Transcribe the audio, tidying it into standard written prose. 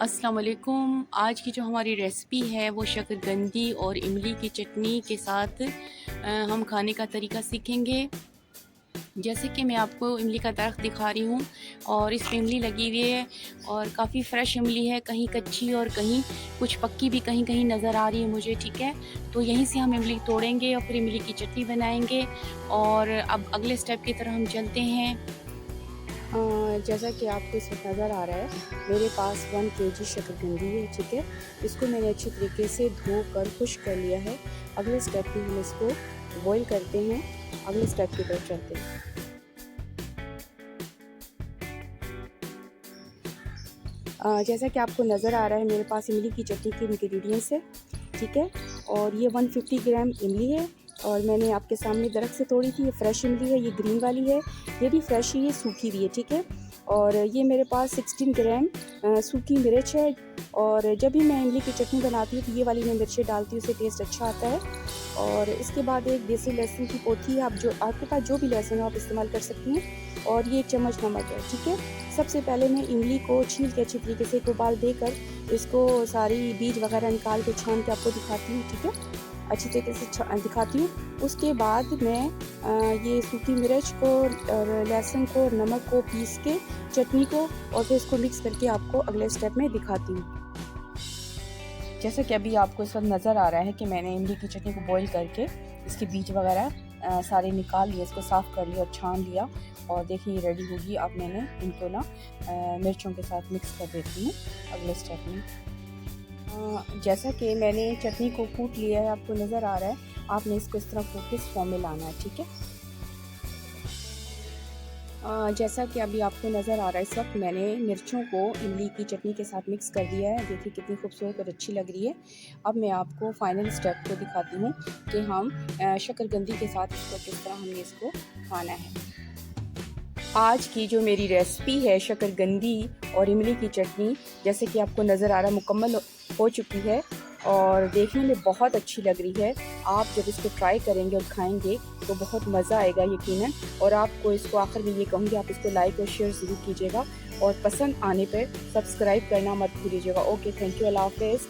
अस्सलाम वालेकुम। आज की जो हमारी रेसिपी है वो शकरकंदी और इमली की चटनी के साथ हम खाने का तरीका सीखेंगे। जैसे कि मैं आपको इमली का दरख्त दिखा रही हूँ और इस पे इमली लगी हुई है और काफ़ी फ्रेश इमली है, कहीं कच्ची और कहीं कुछ पक्की भी कहीं कहीं नज़र आ रही है मुझे। ठीक है, तो यहीं से हम इमली तोड़ेंगे और फिर इमली की चटनी बनाएंगे। और अब अगले स्टेप की तरफ हम चलते हैं। जैसा कि आपको इसमें नज़र आ रहा है, मेरे पास 1 केजी शकरकंदी है। ठीक है, इसको मैंने अच्छी तरीके से धो कर खुश्क कर लिया है। अगले स्टेप में हम इसको बॉईल करते हैं। अगले स्टेप की तरफ चलते हैं। जैसा कि आपको नज़र आ रहा है, मेरे पास इमली की चटनी के इंग्रेडिएंट्स है। ठीक है, और ये 150 ग्राम इमली है और मैंने आपके सामने दरख्त से तोड़ी थी। ये फ्रेश इमली है, ये ग्रीन वाली है, ये भी फ्रेश ही है, सूखी भी है। ठीक है, और ये मेरे पास 16 ग्राम सूखी मिर्च है। और जब भी मैं इमली की चटनी बनाती हूँ तो ये वाली मैं मिर्चें डालती हूँ, उससे टेस्ट अच्छा आता है। और इसके बाद एक देसी लहसुन की पोथी है, आप जो आपके पास जो भी लहसुन हो आप इस्तेमाल कर सकती हैं। और ये 1 चम्मच नमक है। ठीक है, सबसे पहले मैं इमली को छील के अच्छी तरीके से एक उबाल देकर इसको सारी बीज वगैरह निकाल के छान के आपको दिखाती हूँ। ठीक है, अच्छी तरीके से दिखाती हूँ। उसके बाद मैं ये सूखी मिर्च को और लहसुन को और नमक को पीस के चटनी को और फिर इसको मिक्स करके आपको अगले स्टेप में दिखाती हूँ। जैसे कि अभी आपको इस वक्त नज़र आ रहा है कि मैंने इमली की चटनी को बॉईल करके इसके बीज वगैरह सारे निकाल लिए, इसको साफ़ कर लिया और छान लिया। और देखिए ये रेडी होगी। अब मैंने इनको ना मिर्चों के साथ मिक्स कर देती हूँ अगले स्टेप में। जैसा कि मैंने चटनी को कूट लिया है, आपको नज़र आ रहा है, आपने इसको इस तरह कूट के इस फॉर्म में लाना है। ठीक है, जैसा कि अभी आपको नज़र आ रहा है, इस वक्त मैंने मिर्चों को इमली की चटनी के साथ मिक्स कर दिया है। देखिए कितनी खूबसूरत और अच्छी लग रही है। अब मैं आपको फाइनल स्टेप को दिखाती हूँ कि हम शकरकंदी के साथ इसको किस तरह हमने इसको खाना है। आज की जो मेरी रेसिपी है शकरकंदी और इमली की चटनी, जैसे कि आपको नज़र आ रहा है, मुकम्मल हो चुकी है और देखने में बहुत अच्छी लग रही है। आप जब इसको ट्राई करेंगे और खाएंगे तो बहुत मज़ा आएगा यकीनन। और आपको इसको आखिर में ये कहूँगी, आप इसको लाइक और शेयर ज़रूर कीजिएगा और पसंद आने पर सब्सक्राइब करना मत भूलिएगा। ओके, थैंक यू, अल्लाह हाफ़िज़।